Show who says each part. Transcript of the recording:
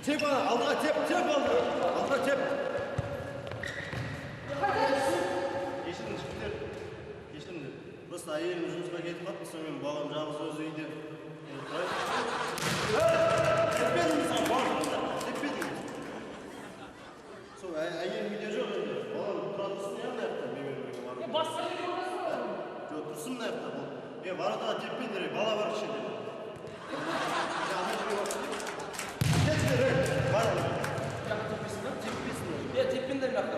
Speaker 1: Tep bana, aldığa tep aldı. Aldığa tep. Geçtim çıktılar. Geçtim de. Burası ayyerim жұмысқа кетіп қалыппын, мен балам жалғыз өзі үйде. Теппедім сен бардым, теппедім. Сол әйелім үйде жоқ енді. Балам тұра тұрсын не аяқта, менімен бірге барып.
Speaker 2: Басқа не көресің ба?
Speaker 1: Жоқ, тұрсын мына аяқта бұл. Барадағы теппедір, бала бар ішінде. Кетшілер, бар.
Speaker 2: Теппесін ба?
Speaker 1: Теппесін.
Speaker 2: Теппендер жақта.